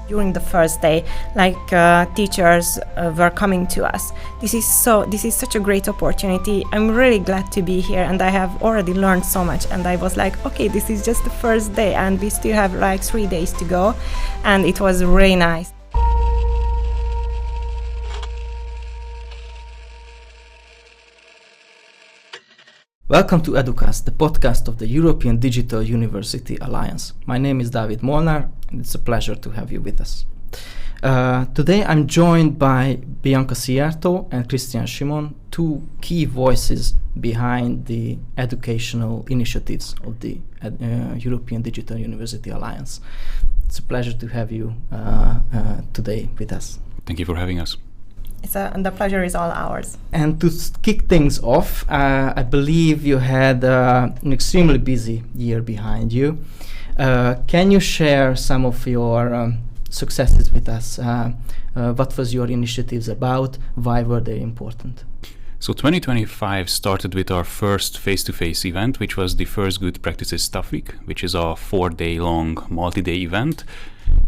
During the first day, teachers were coming to us. This is such a great opportunity. I'm really glad to be here, and I have already learned so much. And I was like, okay, this is just the first day, and we still have 3 days to go, and it was really nice. Welcome to EDUCast, the podcast of the European Digital UniverCity Alliance. My name is David Molnár, and it's a pleasure to have you with us. Today I'm joined by Bianka Szijártó and Krisztián, two key voices behind the educational initiatives of the European Digital UniverCity Alliance. It's a pleasure to have you today with us. Thank you for having us. The pleasure is all ours. And to kick things off, I believe you had an extremely busy year behind you. Can you share some of your successes with us? What was your initiatives about? Why were they important? So 2025 started with our first face-to-face event, which was the first Good Practices Staff Week, which is a 4-day-long multi-day event.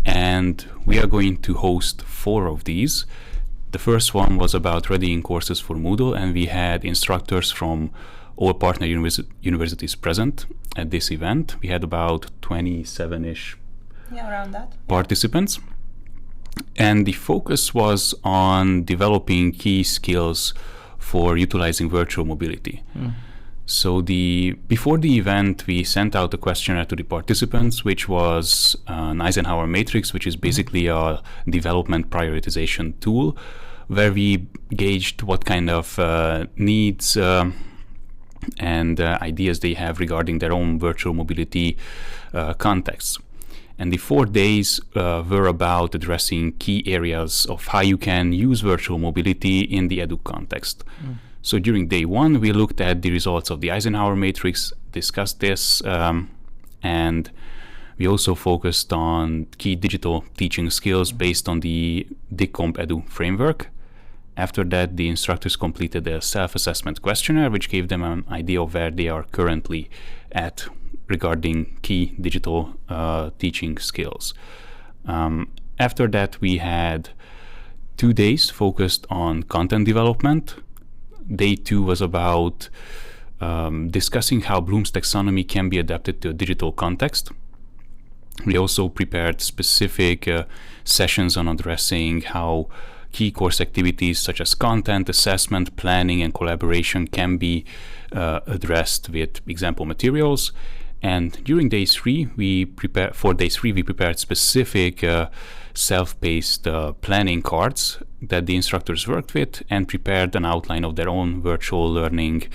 And we are going to host 4 of these. The first one was about readying courses for Moodle, and we had instructors from all partner universities present at this event. We had about 27-ish around that participants. And the focus was on developing key skills for utilizing virtual mobility. So before the event, we sent out a questionnaire to the participants, which was an Eisenhower matrix, which is basically a development prioritization tool, where we gauged what kind of needs and ideas they have regarding their own virtual mobility contexts. And the 4 days were about addressing key areas of how you can use virtual mobility in the EDUC context. So during day 1, we looked at the results of the Eisenhower matrix, discussed this, and we also focused on key digital teaching skills based on the DICCOMP Edu framework. After that, the instructors completed a self-assessment questionnaire, which gave them an idea of where they are currently at regarding key digital teaching skills. After that, we had 2 days focused on content development. Day 2 was about discussing how Bloom's taxonomy can be adapted to a digital context. We also prepared specific sessions on addressing how key course activities such as content, assessment, planning, and collaboration can be addressed with example materials. And during day 3, we prepared specific self-paced planning cards that the instructors worked with and prepared an outline of their own virtual learning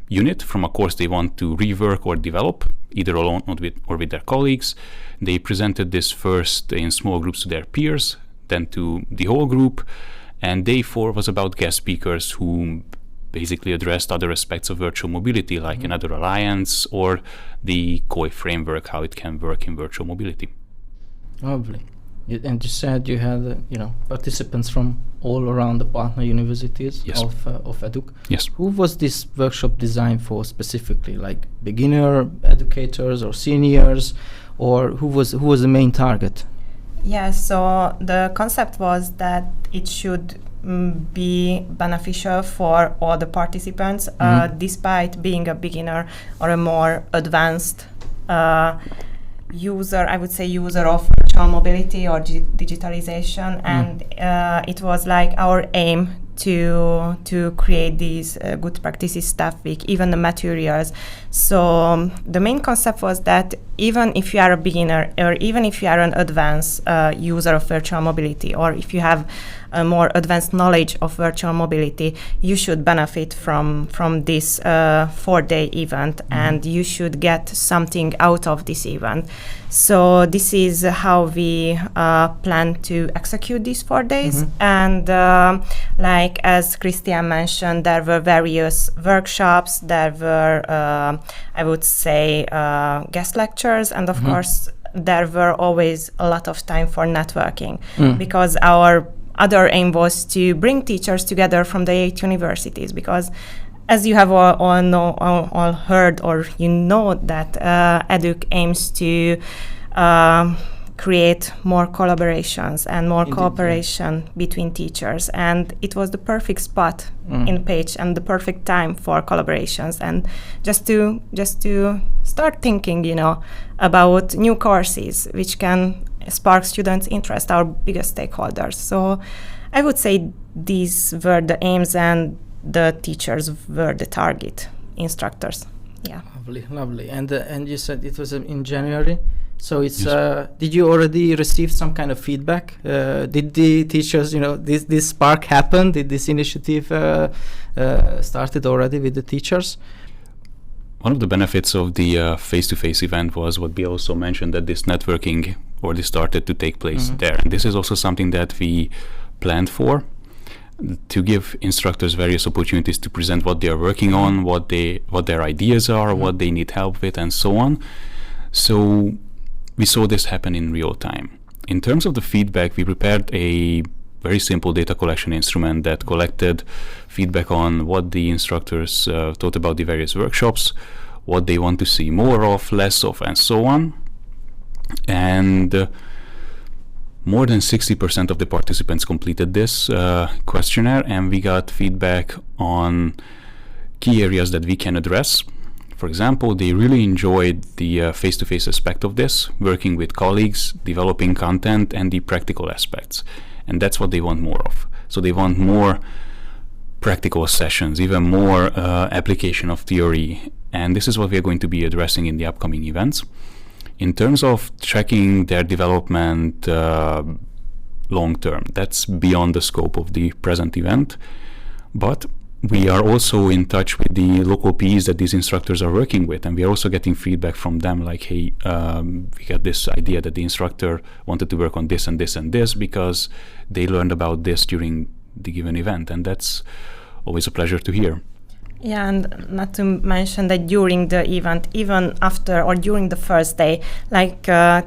unit from a course they want to rework or develop, either alone or with their colleagues. They presented this first in small groups to their peers, then to the whole group. And day 4 was about guest speakers who basically addressed other aspects of virtual mobility, like another alliance or the COI framework, how it can work in virtual mobility. Lovely. And you said you had participants from all around the partner universities. Yes. of EDUC. Yes. Who was this workshop designed for specifically, like beginner educators or seniors, or who was the main target? Yeah, so the concept was that it should be beneficial for all the participants, despite being a beginner or a more advanced user of virtual mobility or digitalization. And it was like our aim to create these Good Practices Staff Week, even the materials. So the main concept was that even if you are a beginner or even if you are an advanced user of virtual mobility, or if you have a more advanced knowledge of virtual mobility, you should benefit from this 4-day event, and you should get something out of this event. So this is how we plan to execute these 4 days. And like as Krisztián mentioned, there were various workshops, there were I would say guest lectures, and of course there were always a lot of time for networking, because our other aim was to bring teachers together from the 8 universities, because as you have all heard, or that EDUC aims to create more collaborations and more Indeed, cooperation between teachers. And it was the perfect spot in Pécs and the perfect time for collaborations, and just to start thinking, about new courses which can spark students' interest, our biggest stakeholders. So I would say these were the aims, and the teachers were the target instructors. Yeah. Lovely. And you said it was in January. So it's. Did you already receive some kind of feedback? Did the teachers, this spark happen? Did this initiative started already with the teachers? One of the benefits of the face-to-face event was what we also mentioned, that this networking already started to take place there. And this is also something that we planned for, to give instructors various opportunities to present what they are working on, what their ideas are, what they need help with, and so on. So we saw this happen in real time. In terms of the feedback, we prepared a very simple data collection instrument that collected feedback on what the instructors thought about the various workshops, what they want to see more of, less of, and so on. And more than 60% of the participants completed this questionnaire, and we got feedback on key areas that we can address. For example, they really enjoyed the face-to-face aspect of this, working with colleagues, developing content, and the practical aspects. And that's what they want more of. So they want more practical sessions, even more application of theory. And this is what we are going to be addressing in the upcoming events. In terms of tracking their development long term, that's beyond the scope of the present event. But we are also in touch with the local Ps that these instructors are working with, and we are also getting feedback from them like, hey, we got this idea that the instructor wanted to work on this and this and this because they learned about this during the given event, and that's always a pleasure to hear. Yeah, and not to mention that during the event, even after or during the first day,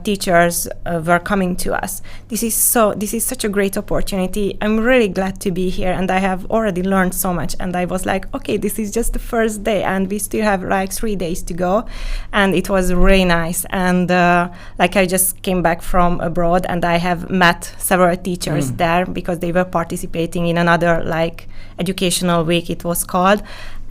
teachers were coming to us. This is such a great opportunity. I'm really glad to be here, and I have already learned so much. And I was like, okay, this is just the first day, and we still have 3 days to go, and it was really nice. And I just came back from abroad, and I have met several teachers there because they were participating in another educational week, it was called.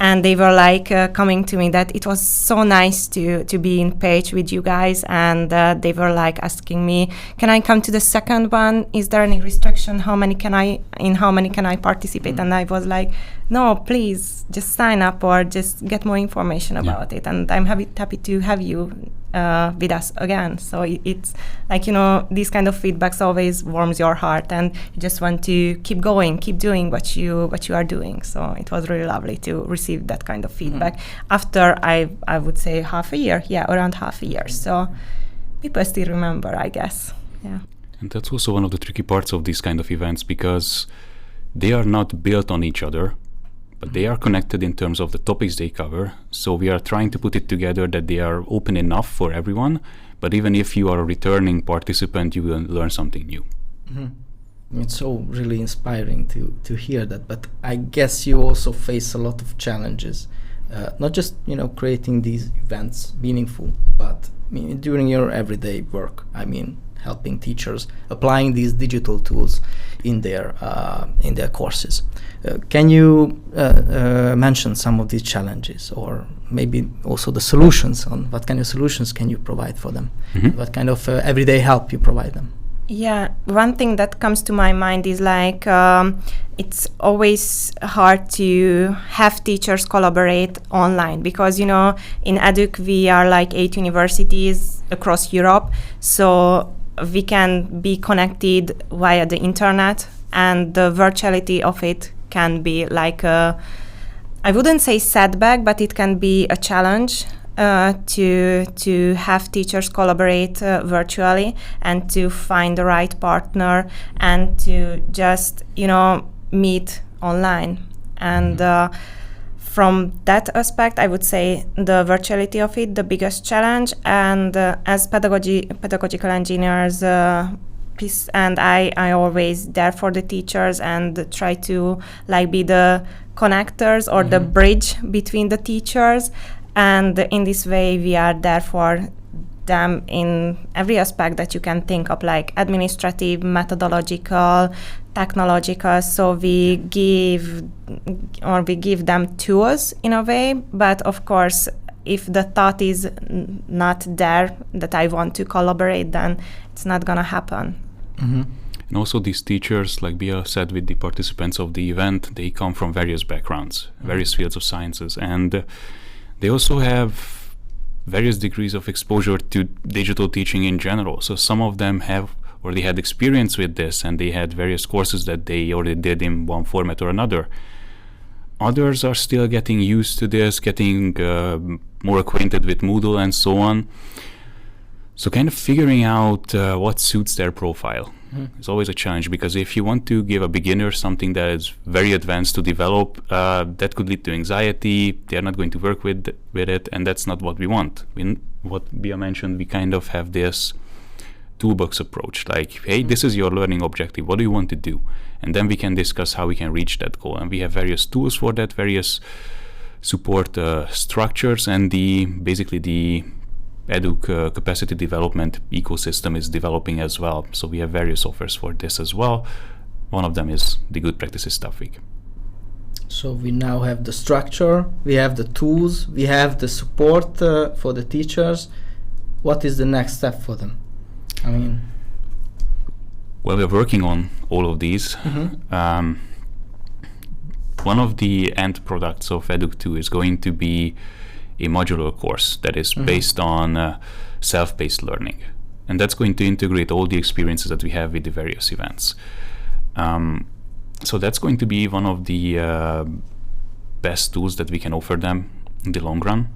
And they were coming to me that it was so nice to be in Pécs with you guys, and they were asking me, can I come to the second one? Is there any restriction? How many can I participate? And I was like, no, please just sign up or just get more information about it. And I'm happy to have you with us again. So it's these kind of feedbacks always warms your heart, and you just want to keep going, keep doing what you are doing. So it was really lovely to receive that kind of feedback after I would say around half a year. So people still remember, I guess. Yeah. And that's also one of the tricky parts of these kind of events, because they are not built on each other, but they are connected in terms of the topics they cover. So we are trying to put it together that they are open enough for everyone, but even if you are a returning participant, you will learn something new. It's so really inspiring to hear that, but I guess you also face a lot of challenges, not just creating these events meaningful, but during your everyday work. Helping teachers applying these digital tools in their courses. Can you mention some of these challenges, or maybe also the solutions? On what kind of solutions can you provide for them? What kind of everyday help you provide them? Yeah, one thing that comes to my mind is it's always hard to have teachers collaborate online, because in EDUC we are 8 universities across Europe, so we can be connected via the internet, and the virtuality of it can be I wouldn't say setback, but it can be a challenge to have teachers collaborate virtually, and to find the right partner, and to just meet online. And from that aspect, I would say the virtuality of it, the biggest challenge. And as pedagogical engineers, and I always there for the teachers and try to be the connectors or the bridge between the teachers. And in this way, we are there for them in every aspect that you can think of, like administrative, methodological, technological. So we give them tools in a way, but of course, if the thought is not there that I want to collaborate, then it's not gonna happen. Mm-hmm. And also these teachers, like Bia said with the participants of the event, they come from various backgrounds, various fields of sciences, and they also have various degrees of exposure to digital teaching in general. So some of them have already had experience with this, and they had various courses that they already did in one format or another. Others are still getting used to this, getting more acquainted with Moodle and so on. So kind of figuring out what suits their profile is always a challenge, because if you want to give a beginner something that is very advanced to develop, that could lead to anxiety. They're not going to work with it, and that's not what we want. What Bia mentioned, we kind of have this toolbox approach, like, hey, this is your learning objective, what do you want to do? And then we can discuss how we can reach that goal. And we have various tools for that, various support structures, and basically the EDUC capacity development ecosystem is developing as well. So we have various offers for this as well. One of them is the Good Practices Staff Week. So we now have the structure, we have the tools, we have the support for the teachers. What is the next step for them? I mean, well, we're working on all of these. One of the end products of EDUC 2 is going to be a modular course that is based on self-paced learning. And that's going to integrate all the experiences that we have with the various events. So that's going to be one of the best tools that we can offer them in the long run,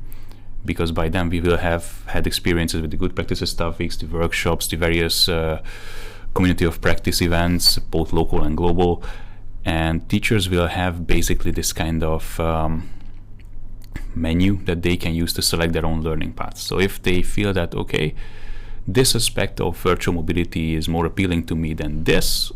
because by then we will have had experiences with the Good Practices Staff Weeks, the workshops, the various community of practice events, both local and global. And teachers will have basically this kind of menu that they can use to select their own learning paths. So if they feel that, okay, this aspect of virtual mobility is more appealing to me than this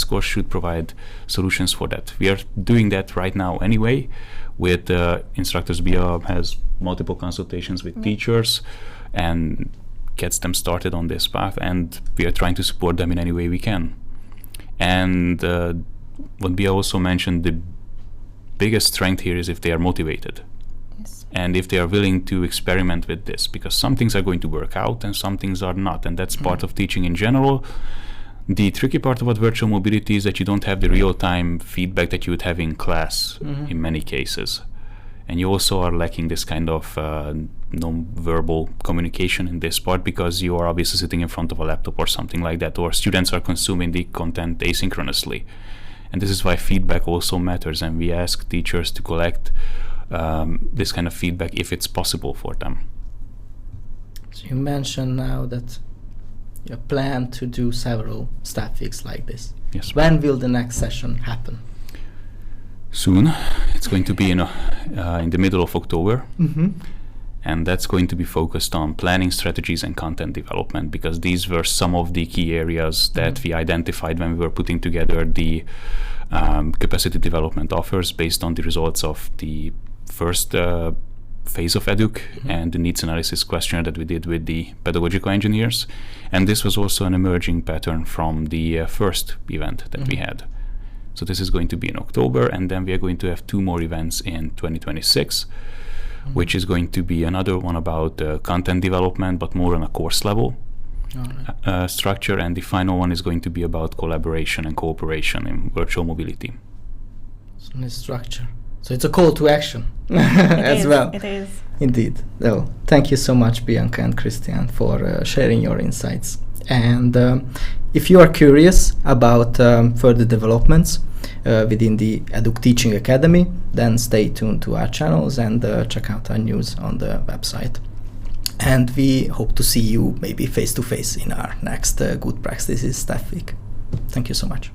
course should provide solutions for that. We are doing that right now anyway with instructors. Bia has multiple consultations with teachers and gets them started on this path, and we are trying to support them in any way we can. And what Bia also mentioned, the biggest strength here is if they are motivated. Yes. And if they are willing to experiment with this, because some things are going to work out and some things are not, and that's part of teaching in general. The tricky part about virtual mobility is that you don't have the real-time feedback that you would have in class in many cases. And you also are lacking this kind of non-verbal communication in this part, because you are obviously sitting in front of a laptop or something like that, or students are consuming the content asynchronously. And this is why feedback also matters, and we ask teachers to collect this kind of feedback if it's possible for them. So you mentioned now that you plan to do several staff weeks like this. Yes. When will the next session happen? Soon. It's going to be in the middle of October. And that's going to be focused on planning strategies and content development, because these were some of the key areas that we identified when we were putting together the capacity development offers based on the results of the first phase of EDUC and the needs analysis questionnaire that we did with the pedagogical engineers. And this was also an emerging pattern from the first event that we had. So this is going to be in October, and then we are going to have 2 more events in 2026, which is going to be another one about content development, but more on a course level structure. And the final one is going to be about collaboration and cooperation in virtual mobility. So nice structure. So it's a call to action as well. It is. Indeed. Well, thank you so much, Bianka and Krisztián, for sharing your insights. And if you are curious about further developments within the EDUC Teaching Academy, then stay tuned to our channels and check out our news on the website. And we hope to see you maybe face-to-face in our next Good Practices Staff Week. Thank you so much.